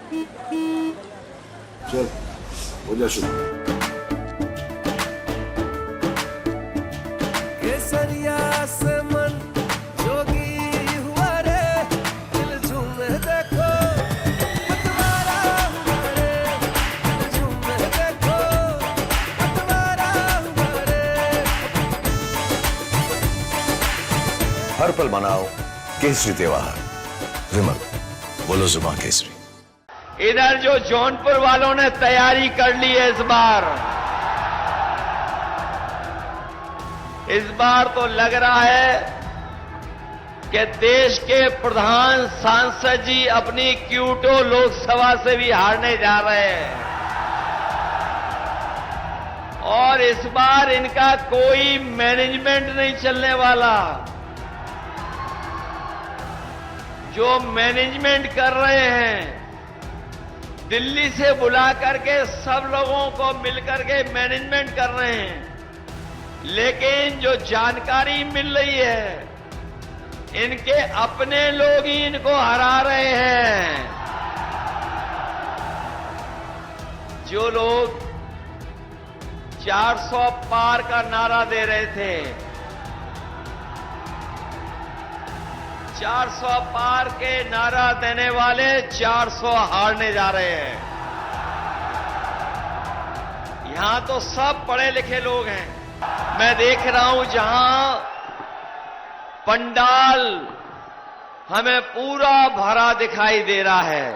चल हो जा शुरू। केसरिया से मन जोगी हुआ रे, दिल झूमे देखो पतवारा हुआ रे, दिल झूमे देखो पतवारा हुआ रे। हर पल मनाओ केसरी त्योहार। विमल बोलो जुबान केसरी। इधर जो जौनपुर वालों ने तैयारी कर ली है इस बार तो लग रहा है कि देश के प्रधान सांसद जी अपनी क्यूटो लोकसभा से भी हारने जा रहे हैं और इस बार इनका कोई मैनेजमेंट नहीं चलने वाला। जो मैनेजमेंट कर रहे हैं दिल्ली से बुला करके सब लोगों को मिलकर के मैनेजमेंट कर रहे हैं, लेकिन जो जानकारी मिल रही है इनके अपने लोग ही इनको हरा रहे हैं। जो लोग 400 पार का नारा दे रहे थे, 400 पार के नारा देने वाले 400 हारने जा रहे हैं। यहां तो सब पढ़े लिखे लोग हैं। मैं देख रहा हूं जहां पंडाल हमें पूरा भरा दिखाई दे रहा है,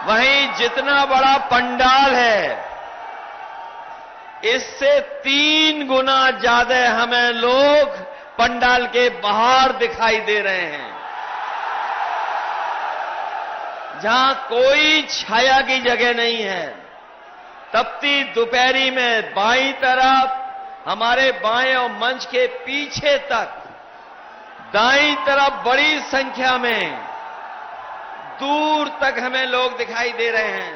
वहीं जितना बड़ा पंडाल है इससे 3 गुना ज्यादा हमें लोग पंडाल के बाहर दिखाई दे रहे हैं, जहां कोई छाया की जगह नहीं है। तपती दोपहरी में बाईं तरफ हमारे बाएं और मंच के पीछे तक, दाईं तरफ बड़ी संख्या में दूर तक हमें लोग दिखाई दे रहे हैं।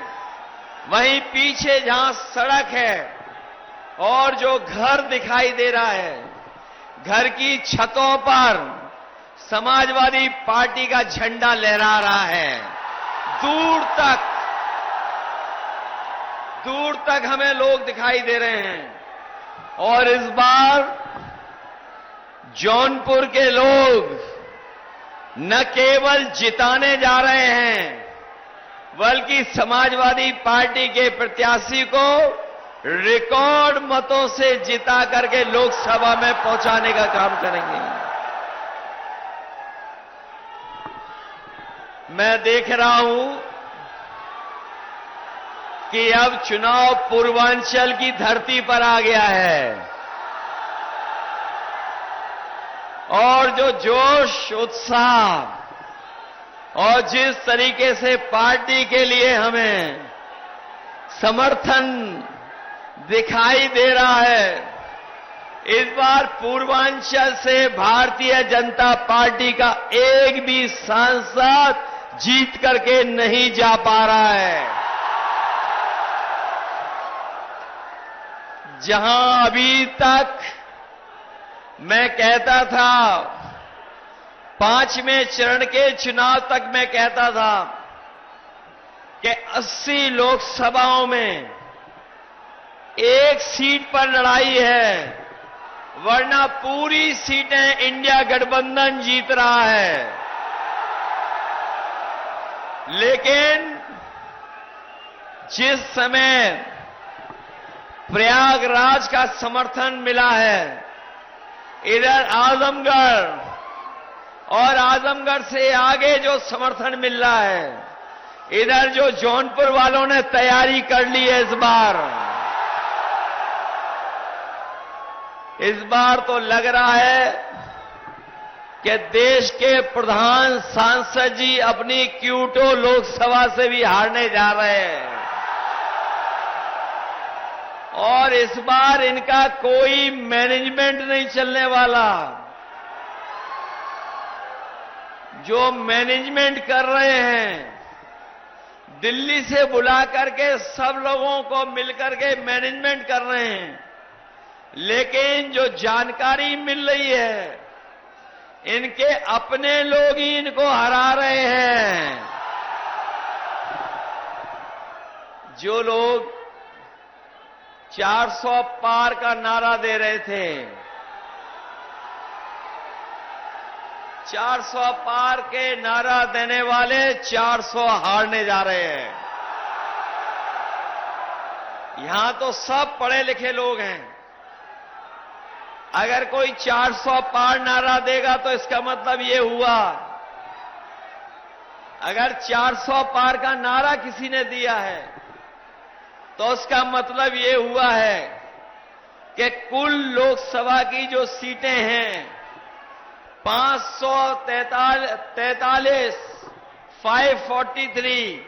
वहीं पीछे जहां सड़क है और जो घर दिखाई दे रहा है, घर की छतों पर समाजवादी पार्टी का झंडा लहरा रहा है। दूर तक हमें लोग दिखाई दे रहे हैं। और इस बार जौनपुर के लोग न केवल जिताने जा रहे हैं बल्कि समाजवादी पार्टी के प्रत्याशी को रिकॉर्ड मतों से जिता करके लोकसभा में पहुंचाने का काम करेंगे। मैं देख रहा हूं कि अब चुनाव पूर्वांचल की धरती पर आ गया है और जो जोश, उत्साह और जिस तरीके से पार्टी के लिए हमें समर्थन दिखाई दे रहा है, इस बार पूर्वांचल से भारतीय जनता पार्टी का एक भी सांसद जीत करके नहीं जा पा रहा है। जहां अभी तक मैं कहता था 5वें चरण के चुनाव तक मैं कहता था कि 80 लोकसभाओं में एक सीट पर लड़ाई है, वरना पूरी सीटें इंडिया गठबंधन जीत रहा है। लेकिन जिस समय प्रयागराज का समर्थन मिला है, इधर आजमगढ़ और आजमगढ़ से आगे जो समर्थन मिल रहा है, इधर जो जौनपुर वालों ने तैयारी कर ली है इस बार तो लग रहा है कि देश के प्रधान सांसद जी अपनी क्यूटो लोकसभा से भी हारने जा रहे हैं और इस बार इनका कोई मैनेजमेंट नहीं चलने वाला। जो मैनेजमेंट कर रहे हैं दिल्ली से बुला करके सब लोगों को मिलकर के मैनेजमेंट कर रहे हैं, लेकिन जो जानकारी मिल रही है इनके अपने लोग ही इनको हरा रहे हैं। जो लोग 400 पार का नारा दे रहे थे, 400 पार के नारा देने वाले 400 हारने जा रहे हैं। यहां तो सब पढ़े लिखे लोग हैं। अगर कोई 400 पार नारा देगा तो इसका मतलब ये हुआ, अगर 400 पार का नारा किसी ने दिया है तो उसका मतलब ये हुआ है कि कुल लोकसभा की जो सीटें हैं 543, 543,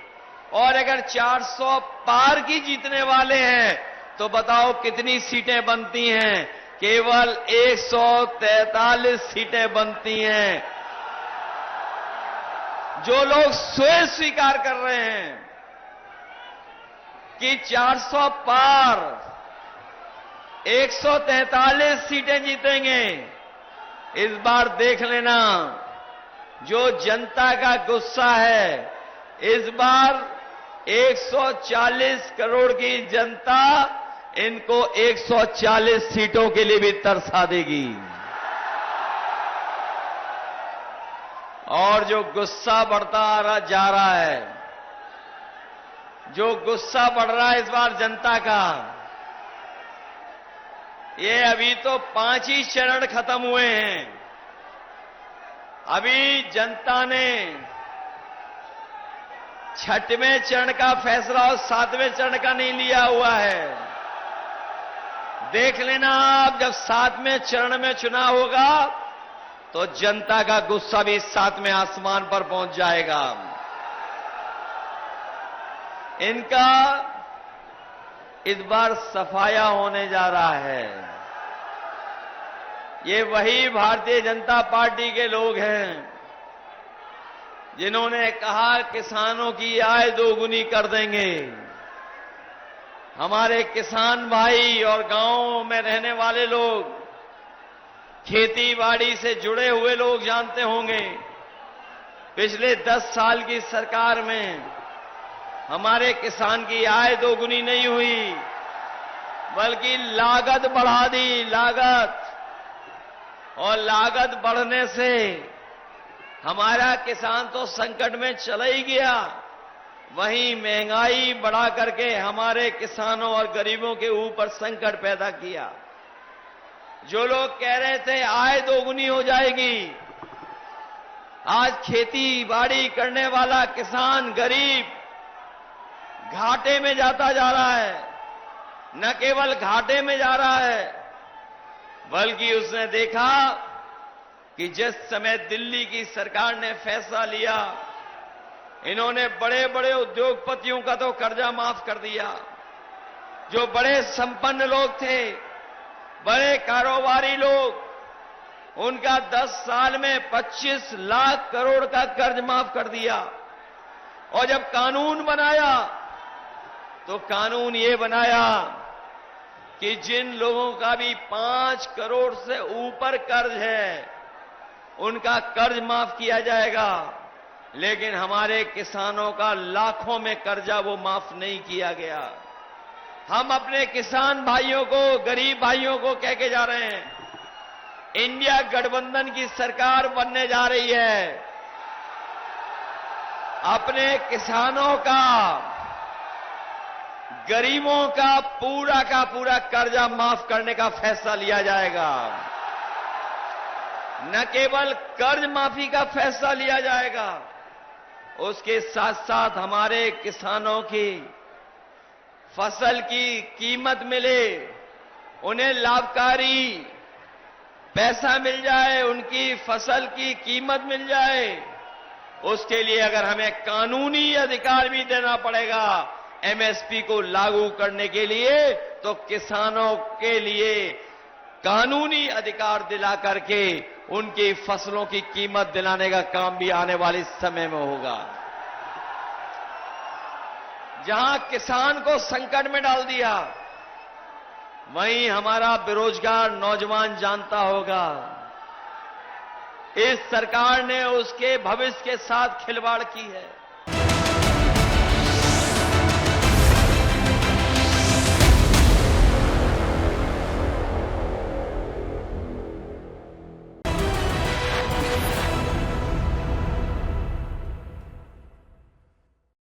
और अगर 400 पार की जीतने वाले हैं तो बताओ कितनी सीटें बनती हैं? केवल 143 सीटें बनती हैं। जो लोग स्वयं स्वीकार कर रहे हैं कि 400 पार 143 सीटें जीतेंगे, इस बार देख लेना जो जनता का गुस्सा है, इस बार 140 करोड़ की जनता इनको 140 सीटों के लिए भी तरसा देगी। और जो गुस्सा बढ़ता जा रहा है, जो गुस्सा बढ़ रहा है इस बार जनता का, ये अभी तो 5 ही चरण खत्म हुए हैं। अभी जनता ने 6वें चरण का फैसला और 7वें चरण का नहीं लिया हुआ है। देख लेना आप, जब 7वें चरण में चुनाव होगा तो जनता का गुस्सा भी 7वें आसमान पर पहुंच जाएगा। इनका इस बार सफाया होने जा रहा है। ये वही भारतीय जनता पार्टी के लोग हैं जिन्होंने कहा किसानों की आय दोगुनी कर देंगे। हमारे किसान भाई और गांवों में रहने वाले लोग, खेती बाड़ी से जुड़े हुए लोग जानते होंगे, पिछले 10 साल की सरकार में हमारे किसान की आय दोगुनी नहीं हुई, बल्कि लागत बढ़ा दी, लागत। और लागत बढ़ने से हमारा किसान तो संकट में चला ही गया, वहीं महंगाई बढ़ा करके हमारे किसानों और गरीबों के ऊपर संकट पैदा किया। जो लोग कह रहे थे आय दोगुनी हो जाएगी, आज खेती बाड़ी करने वाला किसान गरीब घाटे में जाता जा रहा है। न केवल घाटे में जा रहा है, बल्कि उसने देखा कि जिस समय दिल्ली की सरकार ने फैसला लिया, इन्होंने बड़े बड़े उद्योगपतियों का तो कर्जा माफ कर दिया। जो बड़े संपन्न लोग थे, बड़े कारोबारी लोग, उनका 10 साल में 25 लाख करोड़ का कर्ज माफ कर दिया। और जब कानून बनाया तो कानून ये बनाया कि जिन लोगों का भी 5 करोड़ से ऊपर कर्ज है, उनका कर्ज माफ किया जाएगा। लेकिन हमारे किसानों का लाखों में कर्जा वो माफ नहीं किया गया। हम अपने किसान भाइयों को, गरीब भाइयों को कह के जा रहे हैं, इंडिया गठबंधन की सरकार बनने जा रही है। अपने किसानों का, गरीबों का पूरा कर्जा माफ करने का फैसला लिया जाएगा। न केवल कर्ज माफी का फैसला लिया जाएगा, उसके साथ साथ हमारे किसानों की फसल की कीमत मिले, उन्हें लाभकारी पैसा मिल जाए, उनकी फसल की कीमत मिल जाए। उसके लिए अगर हमें कानूनी अधिकार भी देना पड़ेगा एमएसपी को लागू करने के लिए, तो किसानों के लिए कानूनी अधिकार दिला करके उनकी फसलों की कीमत दिलाने का काम भी आने वाले समय में होगा। जहां किसान को संकट में डाल दिया, वहीं हमारा बेरोजगार नौजवान जानता होगा, इस सरकार ने उसके भविष्य के साथ खिलवाड़ की है।